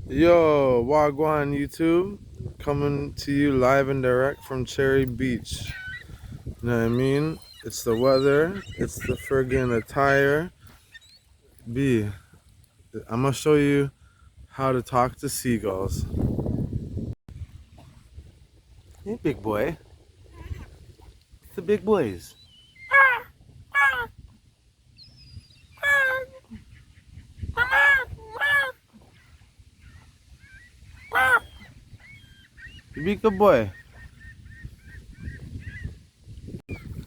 Yo, Wagwan YouTube, coming to you live and direct from Cherry Beach. You know what I mean? It's the weather, it's the friggin' attire. B, I'm gonna show you how to talk to seagulls. Hey, big boy. It's the big boys. You be good boy.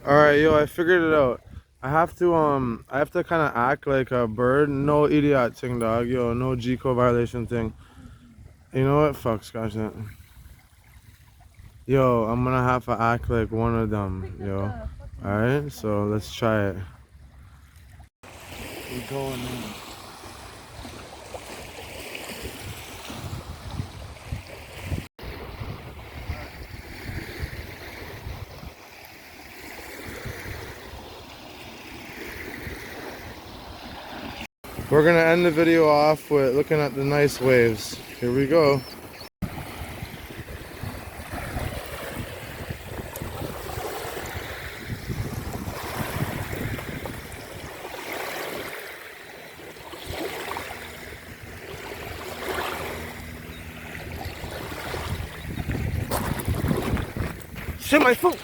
Alright, yo, I figured it out. I have to kind of act like a bird. No idiot thing, dog. Yo, no G-code violation thing. You know what? Fuck, scotch that. Yo, I'm gonna have to act like one of them, yo. Alright, so let's try it. We going in. We're gonna end the video off with looking at the nice waves. Here we go. Shit, my phone!